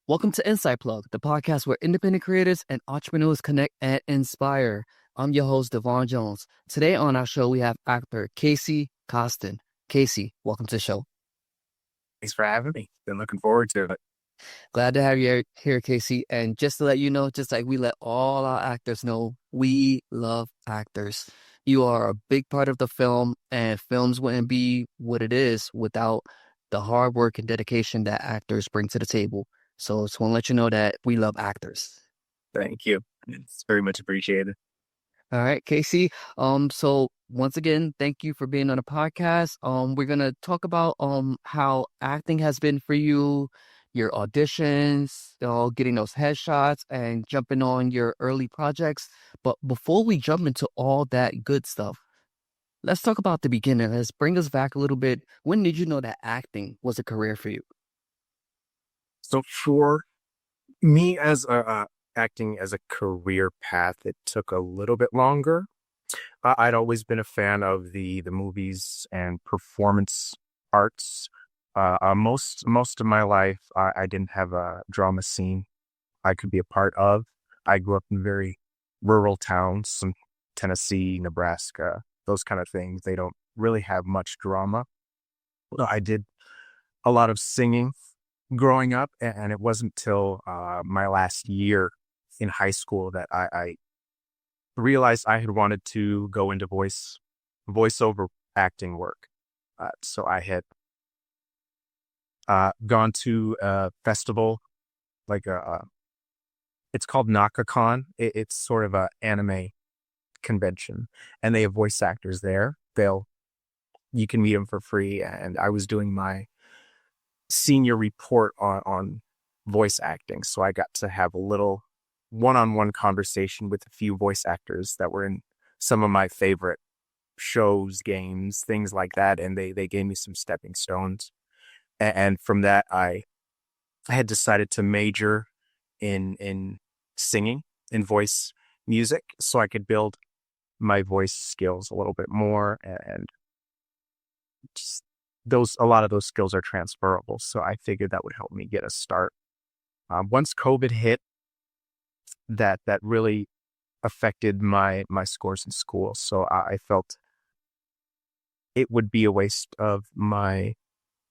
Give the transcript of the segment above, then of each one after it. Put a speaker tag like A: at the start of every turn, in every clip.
A: Welcome to Insight Plug, the podcast where independent creators and entrepreneurs connect and inspire. I'm your host, Devon Jones. Today on our show, we have actor Coston. Casey, welcome to the show.
B: Thanks for having me. Been looking forward to it.
A: Glad to have you here, Casey. And just to let you know, just like we let all our actors know, we love actors. You are a big part of the film, and films wouldn't be what it is without the hard work and dedication that actors bring to the table. So just want to let you know that we love actors.
B: Thank you. It's very much appreciated.
A: All right, Casey. So once again, thank you for being on the podcast. We're gonna talk about how acting has been for you, your auditions, getting those headshots, and jumping on your early projects. But before we jump into all that good stuff, let's talk about the beginning. Let's bring us back a little bit. When did you know that acting was a career for you?
B: So for me as acting as a career path, it took a little bit longer. I'd always been a fan of the movies and performance arts. Most of my life, I didn't have a drama scene I could be a part of. I grew up in very rural towns, some Tennessee, Nebraska, those kind of things. They don't really have much drama. I did a lot of singing growing up, and it wasn't till my last year in high school that I realized I had wanted to go into voiceover acting work. So I had gone to a festival, like it's called NakaCon. It's sort of a anime convention, and they have voice actors there. You can meet them for free, and I was doing my senior report on voice acting. So I got to have a little one-on-one conversation with a few voice actors that were in some of my favorite shows, games, things like that. And they gave me some stepping stones. And from that, I had decided to major in singing, in voice music, so I could build my voice skills a little bit more. And just a lot of those skills are transferable. So I figured that would help me get a start. Once COVID hit, that really affected my scores in school. So I felt it would be a waste of my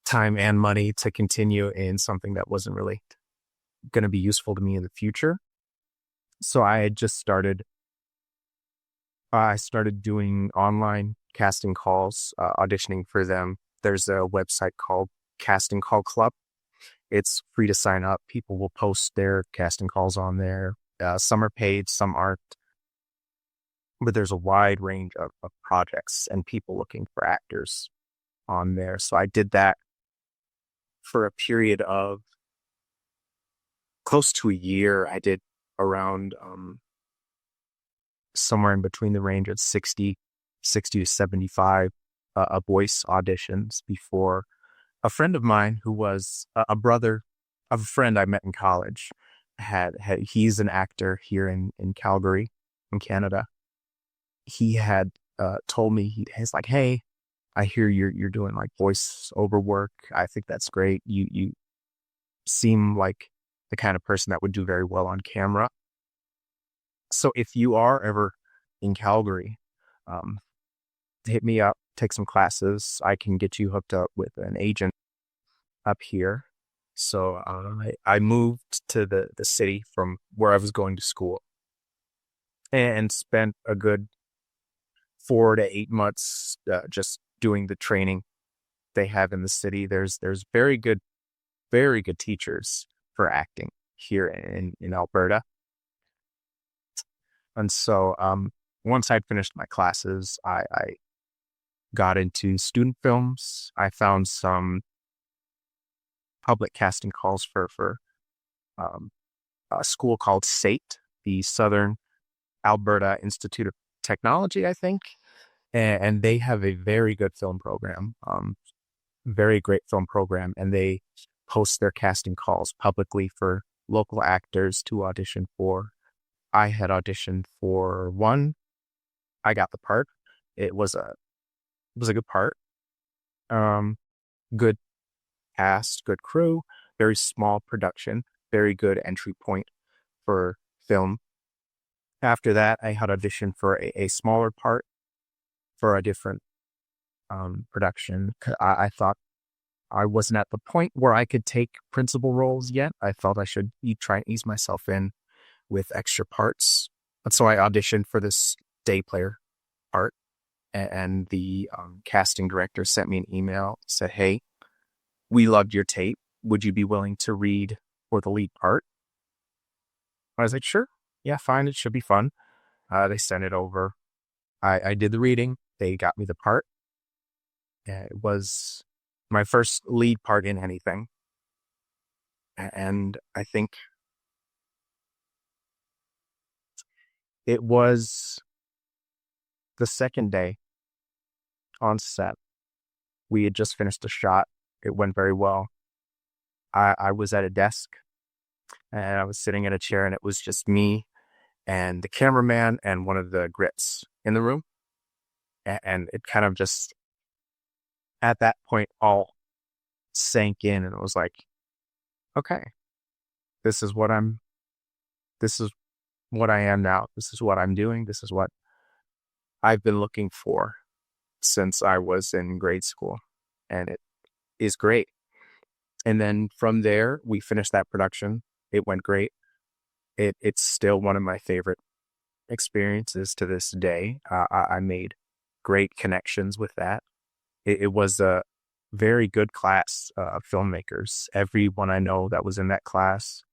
B: time and money to continue in something that wasn't really going to be useful to me in the future. So I had just I started doing online casting calls, auditioning for them. There's a website called Casting Call Club. It's free to sign up. People will post their casting calls on there. Some are paid, some aren't. But there's a wide range of projects and people looking for actors on there. So I did that for a period of close to a year. I did around somewhere in between the range of 60 to 75 voice auditions before a friend of mine who was a brother of a friend I met in college he's an actor here in Calgary, in Canada. He had told me, he's like, "Hey, I hear you're doing like voice over work. I think that's great. You seem like the kind of person that would do very well on camera. So if you are ever in Calgary, hit me up, take some classes. I can get you hooked up with an agent up here." So I moved to the city from where I was going to school and spent a good 4 to 8 months just doing the training they have in the city. There's very good teachers for acting here in Alberta. And so once I'd finished my classes, I got into student films. I found some public casting calls for a school called SAIT, the Southern Alberta Institute of Technology, I think. And they have a very good film program, very great film program. And they post their casting calls publicly for local actors to audition for. I had auditioned for one. I got the part. It was a good part. Good cast, good crew, very small production. very good entry point for film. After that, I had auditioned for a smaller part for a different production. I thought I wasn't at the point where I could take principal roles yet. I felt I should try and ease myself in with extra parts. And so I auditioned for this day player part. And the casting director sent me an email, said, "Hey, we loved your tape. Would you be willing to read for the lead part?" I was like, "Sure. Yeah, fine. It should be fun." They sent it over. I did the reading. They got me the part. It was my first lead part in anything. And I think it was the second day on set. We had just finished a shot. It went very well. I was at a desk and I was sitting in a chair, and it was just me and the cameraman and one of the grits in the room. And it kind of just, at that point, all sank in, and it was like, okay, this is what I'm, this is what I am now. This is what I'm doing. This is what I've been looking for since I was in grade school. And it is great. And then from there, we finished that production. It went great. It's still one of my favorite experiences to this day. I made great connections with that. It was a very good class of filmmakers. Everyone I know that was in that class,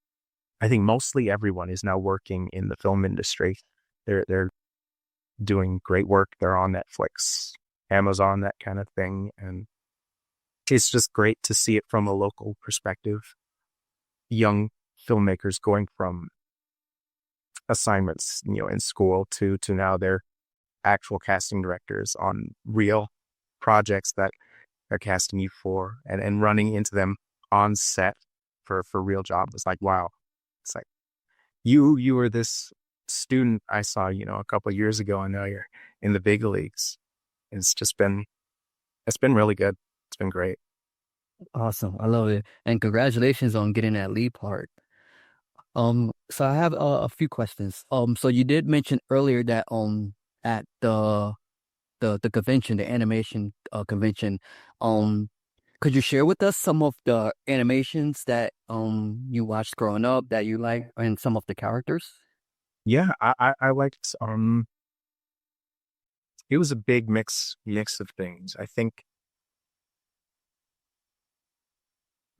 B: I think mostly everyone is now working in the film industry. They're doing great work. They're on Netflix, Amazon, that kind of thing. And it's just great to see it from a local perspective. Young filmmakers going from assignments, in school to now they're actual casting directors on real projects that they're casting you for, and running into them on set for real jobs. It's like, wow. It's like you were this student I saw, a couple of years ago, and now you're in the big leagues. It's been really good. It's been great.
A: Awesome. I love it. And congratulations on getting that lead part. So I have a few questions. So you did mention earlier that at the convention, the animation convention, um could you share with us some of the animations that you watched growing up that you like and some of the characters?
B: Yeah, I liked it was a big mix of things. I think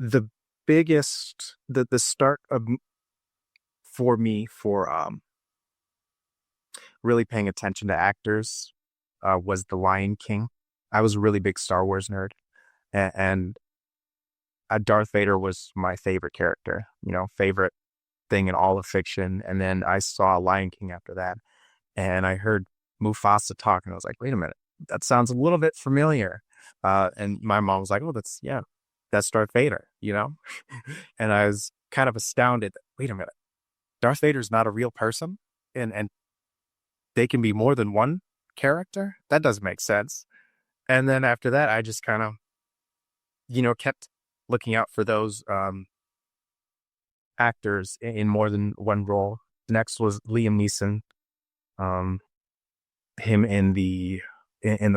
B: the the start of for me for really paying attention to actors was The Lion King. I was a really big Star Wars nerd, and Darth Vader was my favorite character, favorite thing in all of fiction. And then I saw Lion King after that, and I heard Mufasa talk, and I was like, wait a minute, that sounds a little bit familiar. And my mom was like, oh, that's Darth Vader, and I was kind of astounded. Wait a minute, Darth Vader's not a real person, and they can be more than one character? That doesn't make sense. And then after that, I just kind of, kept looking out for those actors in more than one role. Next was Liam Neeson. Um, him in the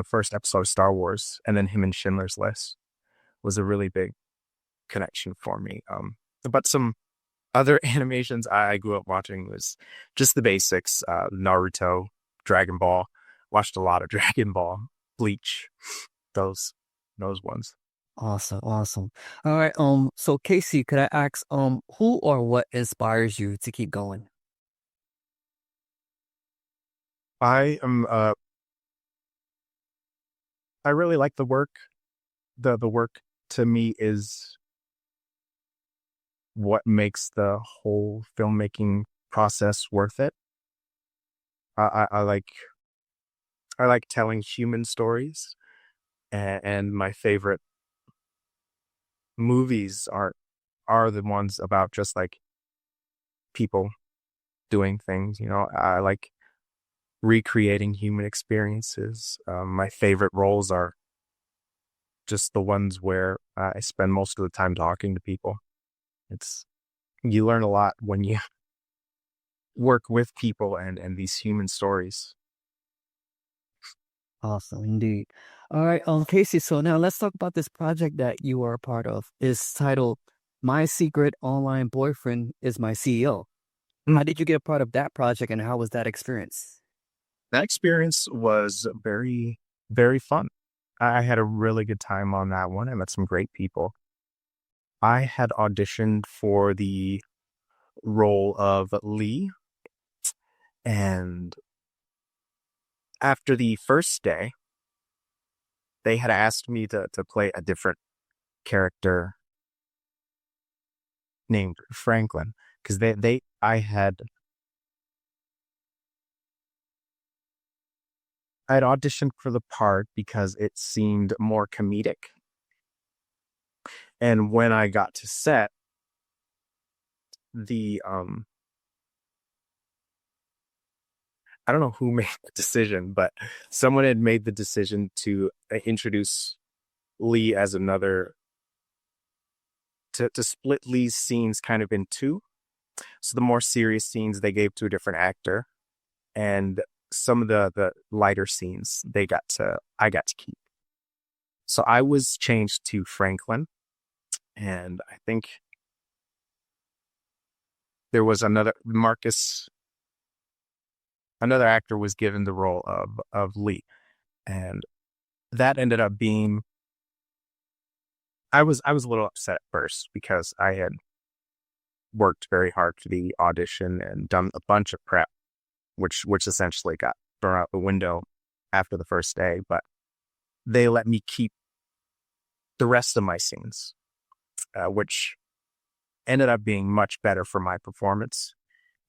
B: first episode of Star Wars, and then him in Schindler's List was a really big connection for me. But some other animations I grew up watching was just the basics: Naruto, Dragon Ball. Watched a lot of Dragon Ball, Bleach, those those ones.
A: Awesome, awesome. All right, so Casey, could I ask, who or what inspires you to keep going?
B: I am I really like the work. The work to me is what makes the whole filmmaking process worth it. I I like telling human stories, and my favorite movies are the ones about just like people doing things. I like recreating human experiences. My favorite roles are just the ones where I spend most of the time talking to people. It's You learn a lot when you work with people and these human stories.
A: Awesome, indeed. All right, Casey, so now let's talk about this project that you are a part of. It's titled My Secret Online Boyfriend is My CEO.
B: Mm.
A: How did you get a part of that project and how was that experience?
B: That experience was very, very fun. I had a really good time on that one. I met some great people. I had auditioned for the role of Lee, and after the first day, they had asked me to play a different character named Franklin because I had auditioned for the part because it seemed more comedic. And when I got to set, the I don't know who made the decision, but someone had made the decision to introduce Lee as another to split Lee's scenes kind of in two. So the more serious scenes they gave to a different actor, and some of the lighter scenes I got to keep. So I was changed to Franklin, and I think there was another actor was given the role of Lee, and that ended up being. I was a little upset at first because I had worked very hard for the audition and done a bunch of prep, which essentially got thrown out the window after the first day. But they let me keep the rest of my scenes, which ended up being much better for my performance.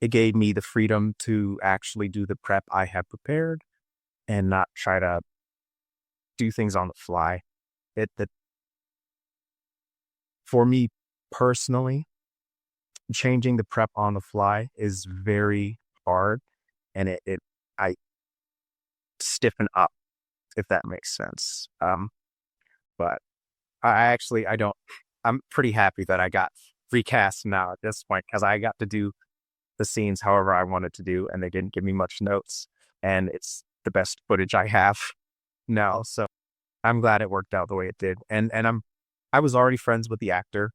B: It gave me the freedom to actually do the prep I had prepared and not try to do things on the fly. It that For me personally, changing the prep on the fly is very hard, and I stiffen up, if that makes sense. But I don't. I'm pretty happy that I got recast now at this point because I got to do the scenes however I wanted to do, and they didn't give me much notes, and it's the best footage I have now. So I'm glad it worked out the way it did, and I was already friends with the actor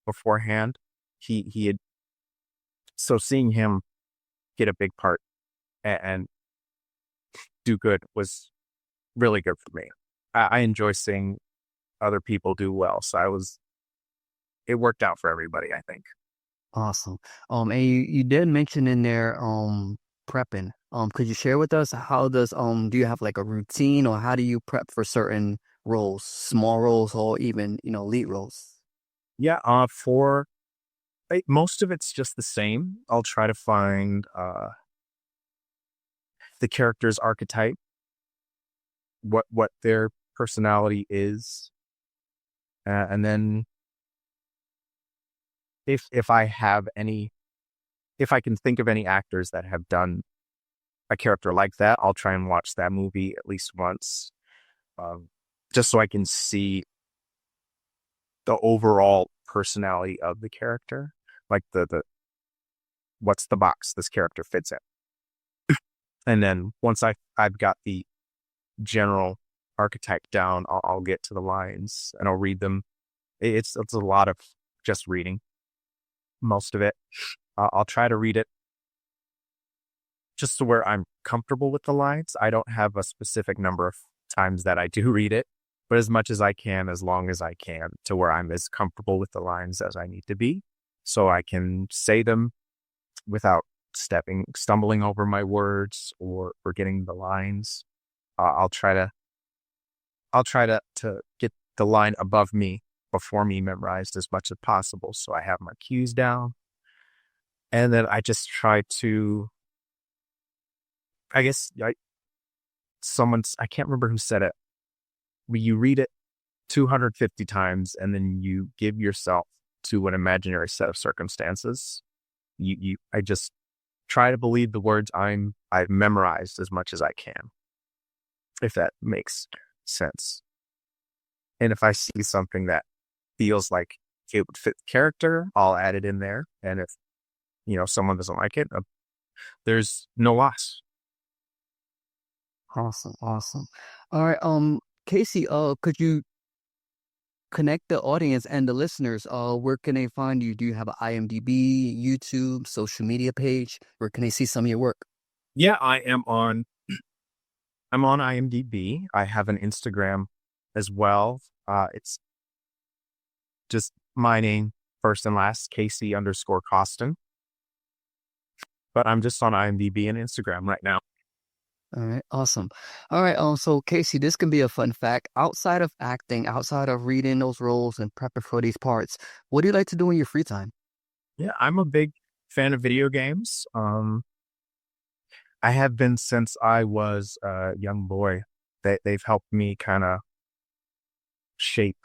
B: beforehand. He had so seeing him get a big part and do good was really good for me. I enjoy seeing other people do well, so it worked out for everybody, I think.
A: Awesome. And you did mention in there prepping. Could you share with us how do you have like a routine or how do you prep for certain roles, small roles or even, lead roles?
B: Yeah, most of it's just the same. I'll try to find the character's archetype, what their personality is, and then if I have any, if I can think of any actors that have done a character like that, I'll try and watch that movie at least once, um, just so I can see the overall personality of the character, like the what's the box this character fits in. And then once I've got the general archetype down, I'll get to the lines and I'll read them. It's a lot of just reading, most of it. I'll try to read it just to where I'm comfortable with the lines. I don't have a specific number of times that I do read it, but as much as I can, as long as I can, to where I'm as comfortable with the lines as I need to be, so I can say them without stumbling over my words or forgetting the lines. I'll try to get the line above me before me memorized as much as possible, so I have my cues down, and then I just try to. I guess I can't remember who said it. You read it 250 times, and then you give yourself to an imaginary set of circumstances. I just try to believe the words I've memorized as much as I can, if that makes sense. And if I see something that feels like it would fit the character, I'll add it in there. And if, someone doesn't like it, there's no loss.
A: Awesome, awesome. All right, Casey, could you connect the audience and the listeners? Where can they find you? Do you have an IMDb, YouTube, social media page? Where can they see some of your work?
B: Yeah, I'm on IMDb. I have an Instagram as well. It's just my name, first and last, Casey_Coston. But I'm just on IMDb and Instagram right now.
A: All right, awesome. All right, so Casey, this can be a fun fact. Outside of acting, outside of reading those roles and prepping for these parts, what do you like to do in your free time?
B: Yeah, I'm a big fan of video games. I have been since I was a young boy. They've helped me kind of shape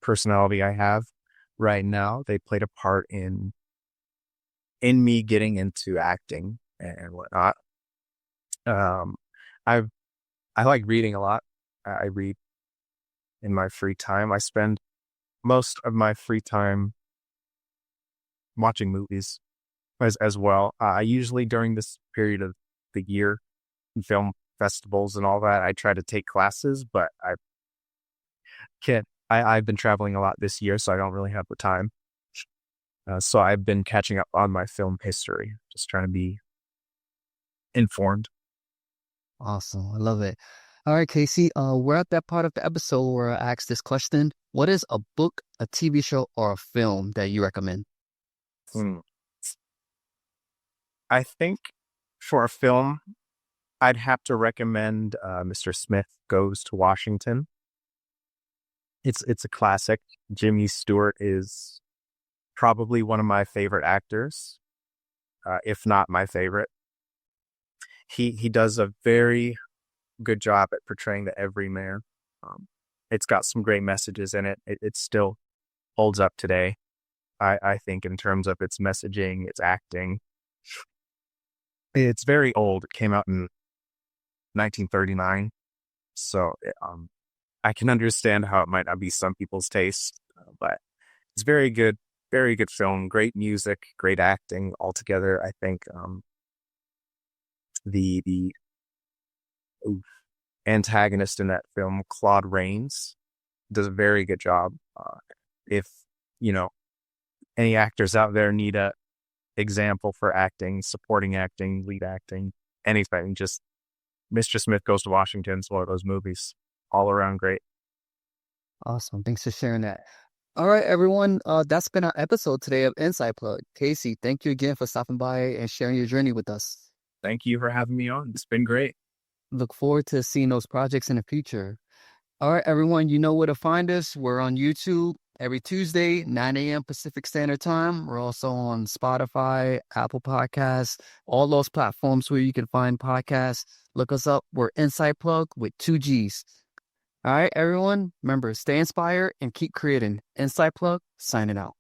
B: personality I have right now. They played a part in me getting into acting and whatnot. Um, I I like reading a lot. I read in my free time. I spend most of my free time watching movies as well. I usually during this period of the year, in film festivals and all that, I try to take classes, but I can't. I've been traveling a lot this year, so I don't really have the time. So I've been catching up on my film history, just trying to be informed.
A: Awesome. I love it. All right, Casey, we're at that part of the episode where I ask this question. What is a book, a TV show, or a film that you recommend?
B: Hmm. I think for a film, I'd have to recommend Mr. Smith Goes to Washington. It's a classic. Jimmy Stewart is probably one of my favorite actors, if not my favorite. He does a very good job at portraying the everyman. It's got some great messages in it. It still holds up today. I think in terms of its messaging, its acting. It's very old. It came out in 1939. So I can understand how it might not be some people's taste, but it's very good film, great music, great acting altogether. I think the antagonist in that film, Claude Rains, does a very good job. If you know any actors out there need a example for acting, supporting acting, lead acting, anything, just Mr. Smith Goes to Washington is one of those movies. All around great.
A: Awesome. Thanks for sharing that. All right, everyone. That's been our episode today of Inside Plug. Casey, thank you again for stopping by and sharing your journey with us.
B: Thank you for having me on. It's been great.
A: Look forward to seeing those projects in the future. All right, everyone, you know where to find us. We're on YouTube every Tuesday, 9 a.m. Pacific Standard Time. We're also on Spotify, Apple Podcasts, all those platforms where you can find podcasts. Look us up. We're Inside Plug with 2 Gs. All right, everyone, remember, stay inspired and keep creating. Inside Plug, signing out.